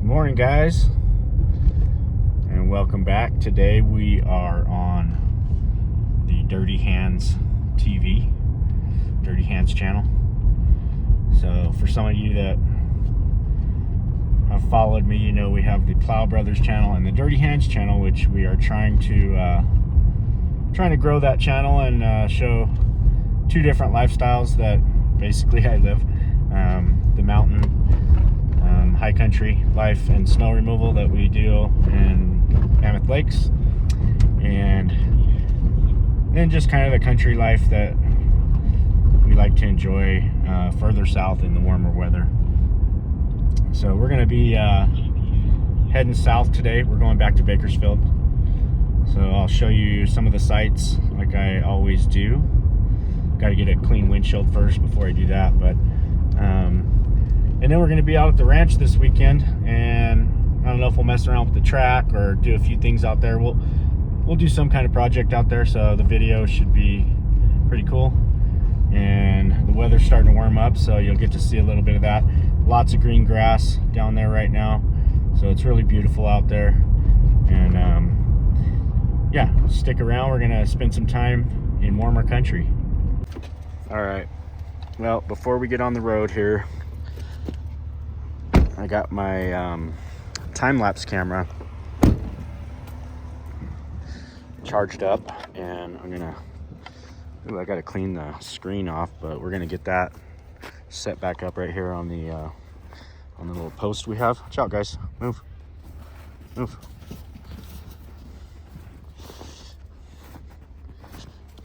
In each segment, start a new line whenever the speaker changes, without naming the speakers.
Morning, guys, and welcome back. Today we are on the Dirty Hands TV, Dirty Hands channel. So for some of you that have followed me, you know we have the Plow Brothers channel and the Dirty Hands channel, which we are trying to grow that channel and show two different lifestyles that basically I live. The mountain, high country life and snow removal that we do in Mammoth Lakes, and then just kind of the country life that we like to enjoy further south in the warmer weather. So we're going to be heading south today. We're going back to Bakersfield, so I'll show you some of the sights like I always do. Got to get a clean windshield first before I do that, but and then we're going to be out at the ranch this weekend, and I don't know if we'll mess around with the track or do a few things out there. We'll do some kind of project out there, so the video should be pretty cool. And the weather's starting to warm up, so you'll get to see a little bit of that. Lots of green grass down there right now, so it's really beautiful out there. And yeah, stick around. We're going to spend some time in warmer country. All right, well, before we get on the road here, I got my time-lapse camera charged up, and I'm gonna, I gotta clean the screen off, but we're gonna get that set back up right here on the little post we have. Watch out, guys. Move.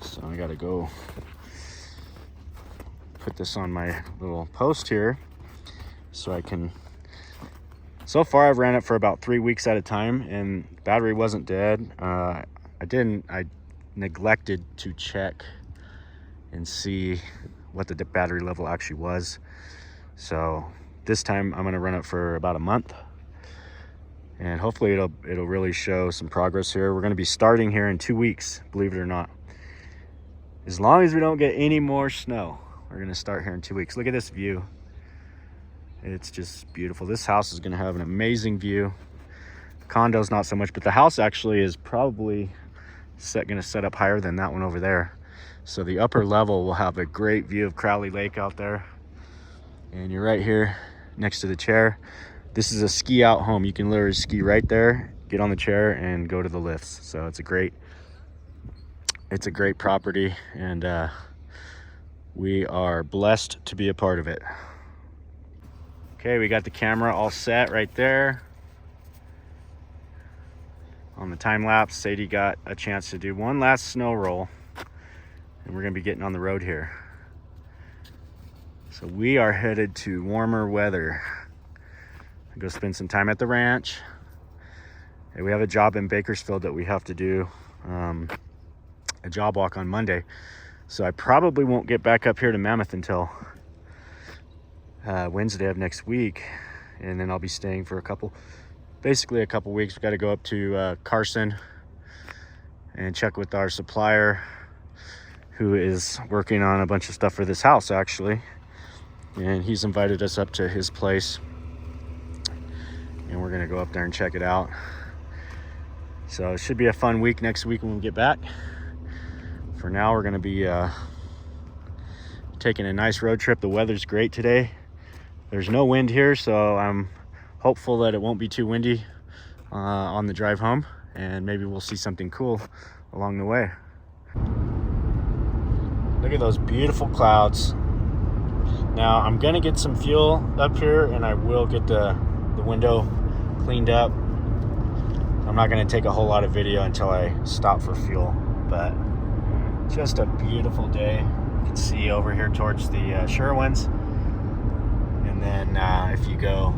So I gotta go put this on my little post here so I can. So far I've ran it for about 3 weeks at a time, and the battery wasn't dead. I neglected to check and see what the battery level actually was. So this time I'm gonna run it for about a month, and hopefully it'll really show some progress here. We're gonna be starting here in 2 weeks, believe it or not. As long as we don't get any more snow, we're gonna start here in 2 weeks. Look at this view. It's just beautiful. This house is going to have an amazing view. Condos not so much, but the house actually is probably going to set up higher than that one over there. So the upper level will have a great view of Crowley Lake out there. And you're right here next to the chair. This is a ski out home. You can literally ski right there, get on the chair, and go to the lifts. So it's a great property, and we are blessed to be a part of it. Okay, we got the camera all set right there. On the time lapse, Sadie got a chance to do one last snow roll, and we're gonna be getting on the road here. So we are headed to warmer weather. Go spend some time at the ranch. And we have a job in Bakersfield that we have to do, a job walk on Monday. So I probably won't get back up here to Mammoth until Wednesday of next week, and then I'll be staying for a couple weeks. We got to go up to Carson and check with our supplier, who is working on a bunch of stuff for this house actually, and he's invited us up to his place, and we're gonna go up there and check it out. So it should be a fun week next week when we get back. For now, we're gonna be taking a nice road trip. The weather's great today. There's no wind here, so I'm hopeful that it won't be too windy on the drive home, and maybe we'll see something cool along the way. Look at those beautiful clouds. Now I'm gonna get some fuel up here, and I will get the window cleaned up. I'm not gonna take a whole lot of video until I stop for fuel, but just a beautiful day. You can see over here towards the Sherwins. And then if you go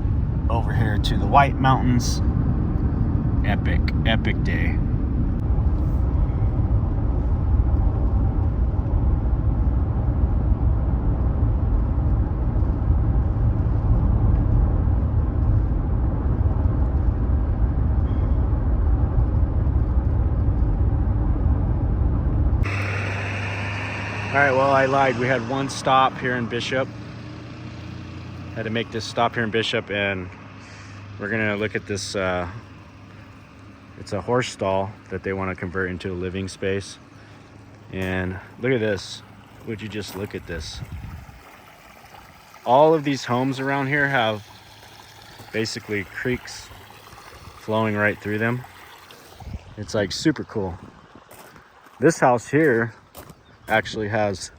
over here to the White Mountains, epic day. All right, well, I lied. We had one stop here in Bishop. Had to make this stop here in Bishop, and we're gonna look at this. It's a horse stall that they want to convert into a living space. And look at this. Would you just look at this? All of these homes around here have basically creeks flowing right through them. It's like super cool. This house here actually has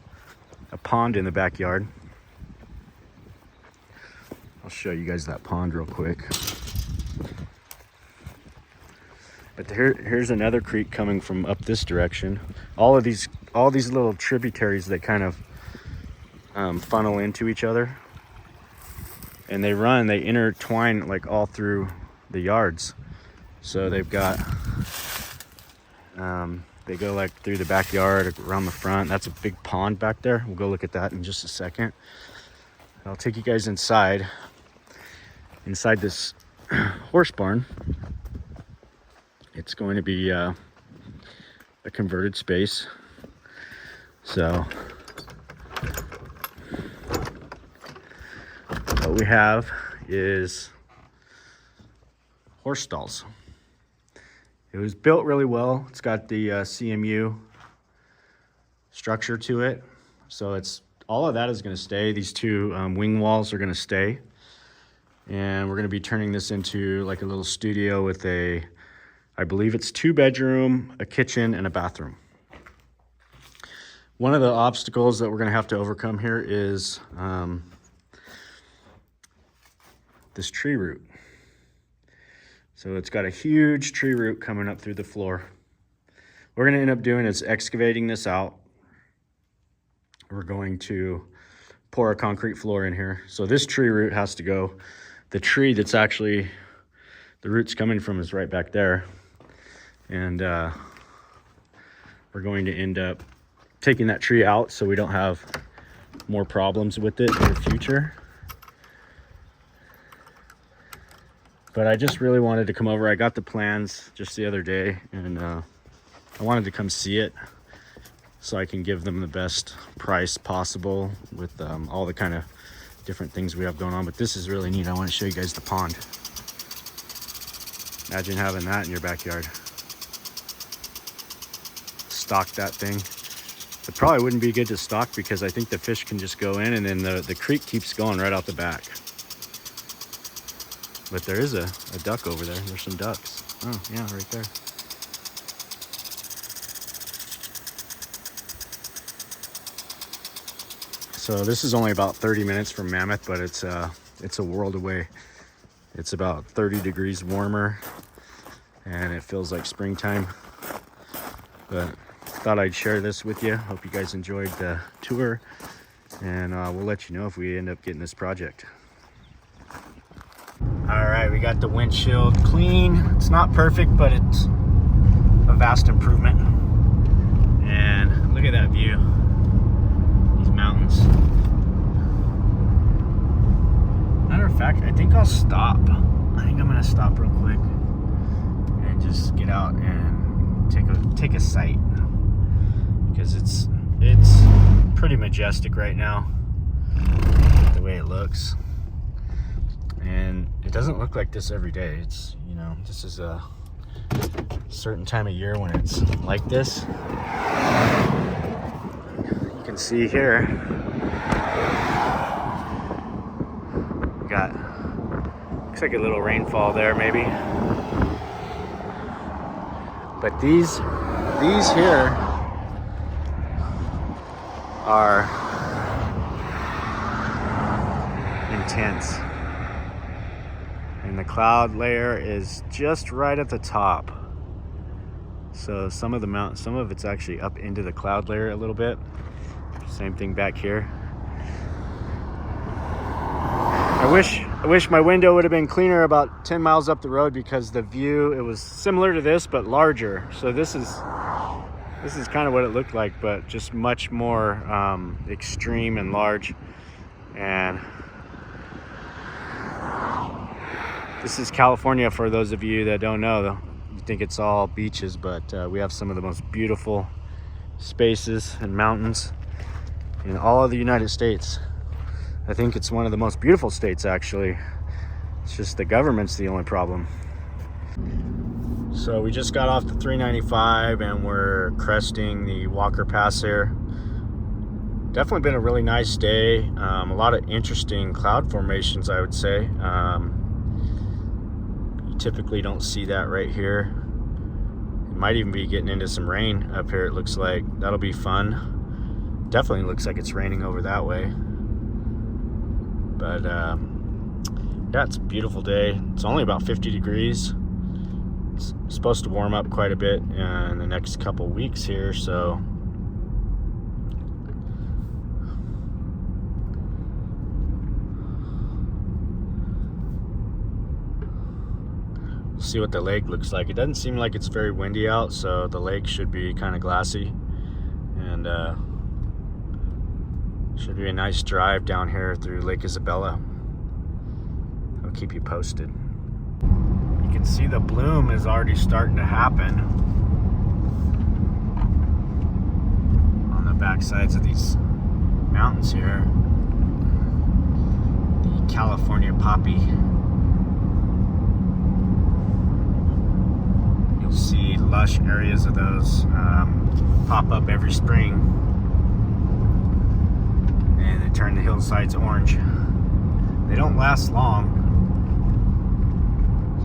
a pond in the backyard. I'll show you guys that pond real quick. But here's another creek coming from up this direction. All these little tributaries that kind of funnel into each other, and they intertwine like all through the yards. So they've got they go like through the backyard, around the front. That's a big pond back there. We'll go look at that in just a second. I'll take you guys inside this horse barn. It's going to be a converted space. So what we have is horse stalls. It was built really well. It's got the CMU structure to it. So all of that is going to stay. These two wing walls are going to stay. And we're going to be turning this into like a little studio with I believe it's 2-bedroom, a kitchen, and a bathroom. One of the obstacles that we're going to have to overcome here is this tree root. So it's got a huge tree root coming up through the floor. What we're going to end up doing is excavating this out. We're going to pour a concrete floor in here. So this tree root has to go. The tree that's actually the roots coming from is right back there. And we're going to end up taking that tree out so we don't have more problems with it in the future. But I just really wanted to come over. I got the plans just the other day, and I wanted to come see it so I can give them the best price possible with all the kind of different things we have going on. But this is really neat. I want to show you guys the pond. Imagine having that in your backyard. Stock that thing. It probably wouldn't be good to stock because I think the fish can just go in, and then the creek keeps going right out the back. But there is a duck over there. There's some ducks. Oh, yeah, right there. So this is only about 30 minutes from Mammoth, but it's a world away. It's about 30 degrees warmer, and it feels like springtime. But thought I'd share this with you. Hope you guys enjoyed the tour, and we'll let you know if we end up getting this project. All right, we got the windshield clean. It's not perfect, but it's a vast improvement. And look at that view. These mountains. Matter of fact, I think I'll stop. I think I'm gonna stop real quick and just get out and take a sight, because it's pretty majestic right now, the way it looks. And it doesn't look like this every day. It's, you know, this is a certain time of year when it's like this. You can see here, we got, looks like a little rainfall there maybe. But these here are intense. And the cloud layer is just right at the top. So some of it's actually up into the cloud layer a little bit. Same thing back here. I wish my window would have been cleaner about 10 miles up the road, because the view, it was similar to this but larger. So this is kind of what it looked like, but just much more extreme and large. And this is California, for those of you that don't know. You think it's all beaches, but we have some of the most beautiful spaces and mountains in all of the United States. I think it's one of the most beautiful states, actually. It's just the government's the only problem. So we just got off the 395 and we're cresting the Walker Pass here. Definitely been a really nice day. A lot of interesting cloud formations, I would say. You typically don't see that right here. It might even be getting into some rain up here, it looks like. That'll be fun. Definitely looks like it's raining over that way. But yeah, it's a beautiful day. It's only about 50 degrees. It's supposed to warm up quite a bit in the next couple weeks here, so we'll see what the lake looks like. It doesn't seem like it's very windy out, so the lake should be kind of glassy, and should be a nice drive down here through Lake Isabella. I'll keep you posted. You can see the bloom is already starting to happen on the back sides of these mountains here. The California poppy. You'll see lush areas of those pop up every spring, and they turn the hillsides orange. They don't last long.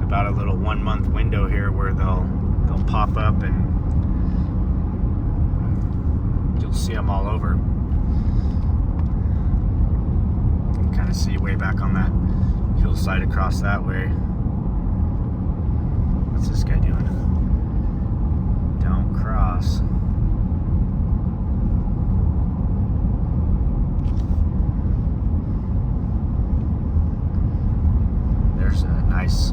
About a little 1 month window here where they'll pop up, and you'll see them all over. You can kind of see way back on that hillside across that way. What's this guy doing? Don't cross. There's a nice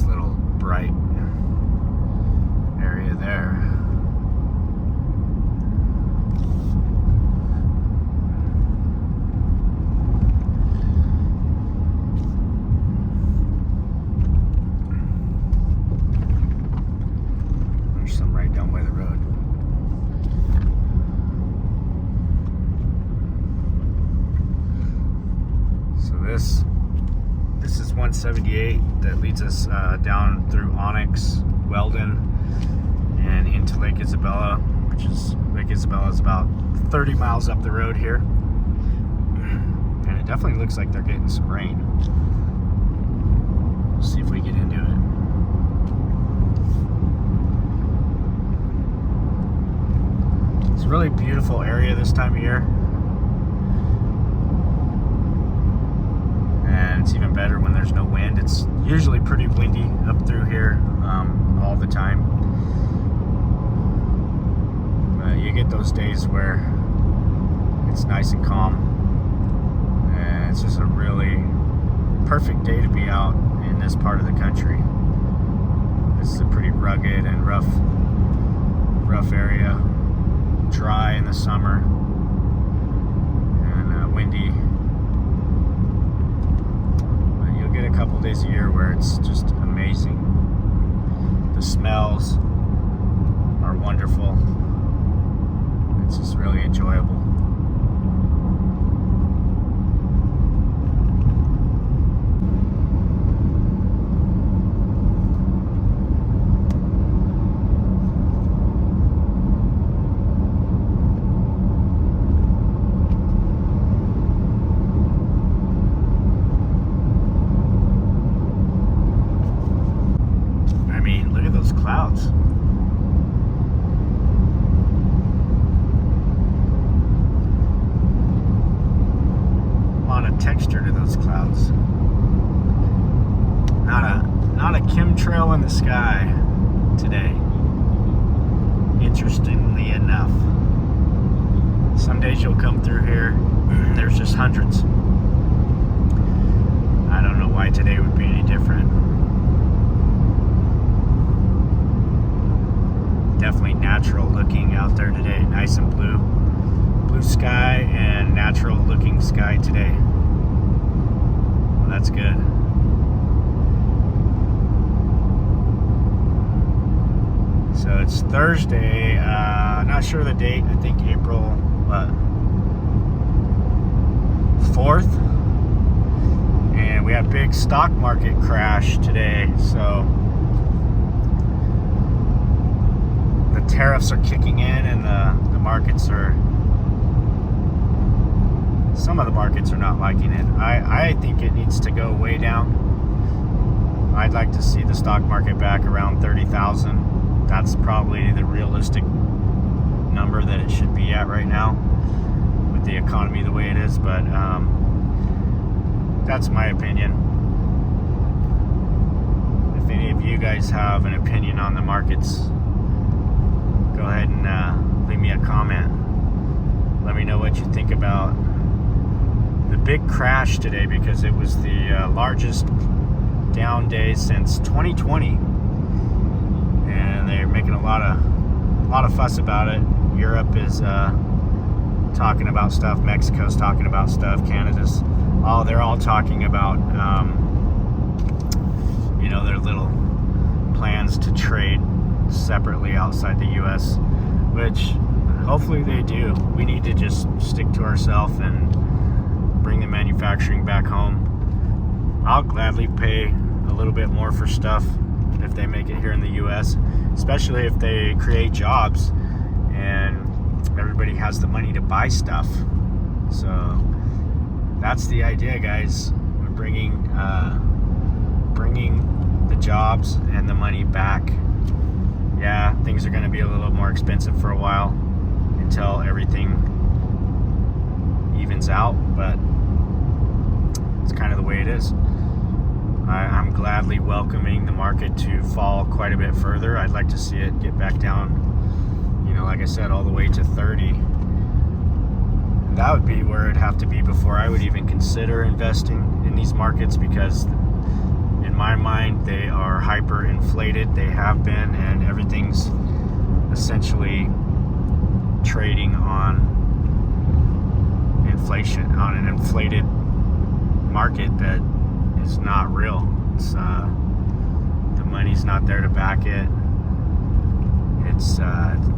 little bright area there. There's some right down by the road. So this is 178 that leads us down through Onyx, Weldon, and into Lake Isabella, which is, Lake Isabella is about 30 miles up the road here. And it definitely looks like they're getting some rain. We'll see if we get into it. It's a really beautiful area this time of year. And it's even better when there's no wind. It's usually pretty windy up through here all the time. But you get those days where it's nice and calm. And it's just a really perfect day to be out in this part of the country. This is a pretty rugged and rough area. Dry in the summer and windy. Get a couple days a year where it's just amazing. The smells are wonderful. It's just really enjoyable. Clouds. A lot of texture to those clouds. Not a chemtrail in the sky today. Interestingly enough. Some days you'll come through here, there's just hundreds. I don't know why today would be any different. Definitely natural looking out there today. Nice and blue sky and natural looking sky today. Well, that's good. So it's Thursday, not sure the date, I think April 4th, and And we had a big stock market crash today, so the tariffs are kicking in, and the markets are, some of the markets are not liking it. I think it needs to go way down. I'd like to see the stock market back around 30,000. That's probably the realistic number that it should be at right now with the economy the way it is, but that's my opinion. If any of you guys have an opinion on the markets, go ahead and leave me a comment. Let me know what you think about the big crash today, because it was the largest down day since 2020, and they're making a lot of fuss about it. Europe is talking about stuff, Mexico's talking about stuff, Canada's they're all talking about their little plans to trade separately outside the US, which hopefully they do. We need to just stick to ourselves and bring the manufacturing back home. I'll gladly pay a little bit more for stuff if they make it here in the US, especially if they create jobs and everybody has the money to buy stuff. So that's the idea, guys. We're bringing the jobs and the money back. Yeah, things are going to be a little more expensive for a while until everything evens out, but it's kind of the way it is. I'm gladly welcoming the market to fall quite a bit further. I'd like to see it get back down, like I said, all the way to 30. That would be where it'd have to be before I would even consider investing in these markets, because in my mind they are hyper inflated. They have been, and everything's essentially trading on inflation, on an inflated market that is not real. It's the money's not there to back it. It's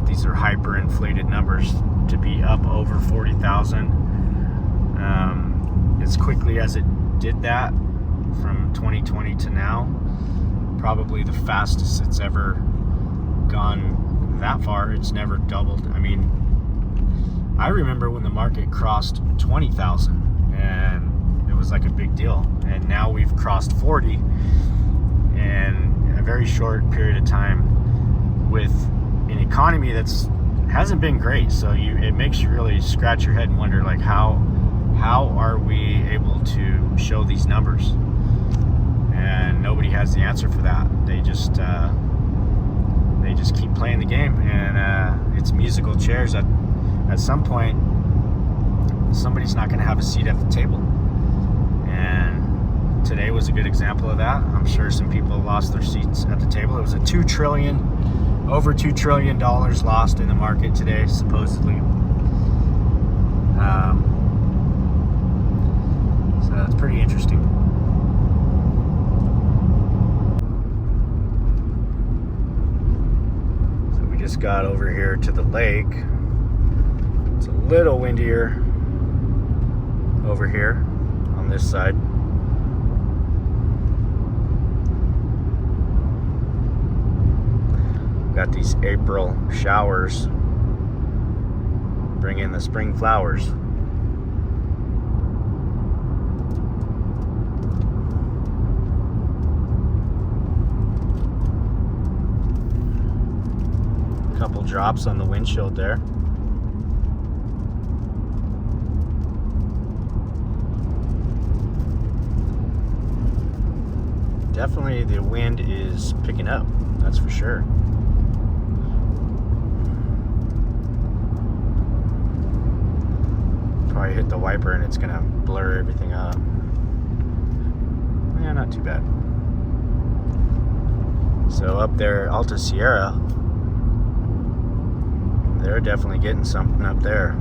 these are hyperinflated numbers to be up over 40,000 as quickly as it did that from 2020 to now. Probably the fastest it's ever gone that far. It's never doubled. I mean, I remember when the market crossed 20,000 and it was like a big deal, and now we've crossed 40 in a very short period of time with an economy that's hasn't been great. So it makes you really scratch your head and wonder, like, how are we able to show these numbers? And nobody has the answer for that. They just keep playing the game, and it's musical chairs. At some point, somebody's not going to have a seat at the table, and today was a good example of that. I'm sure some people lost their seats at the table. It was over $2 trillion lost in the market today, supposedly. So that's pretty interesting. So we just got over here to the lake. It's a little windier over here on this side. Got these April showers bring in the spring flowers. Couple drops on the windshield there. Definitely the wind is picking up, that's for sure. Probably hit the wiper and it's gonna blur everything up. Yeah, not too bad. So up there, Alta Sierra, they're definitely getting something up there.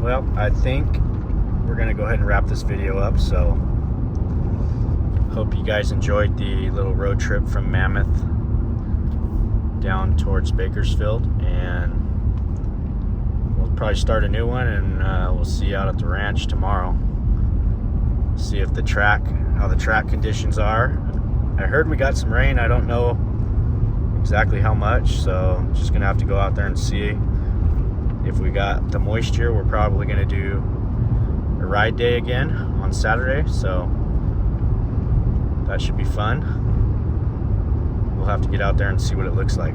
Well, I think we're gonna go ahead and wrap this video up. So hope you guys enjoyed the little road trip from Mammoth down towards Bakersfield, and we'll probably start a new one, and we'll see you out at the ranch tomorrow. See if how the track conditions are. I heard we got some rain. I don't know exactly how much, so I'm just gonna have to go out there and see. If we got the moisture, we're probably gonna do a ride day again on Saturday, so that should be fun. We'll have to get out there and see what it looks like.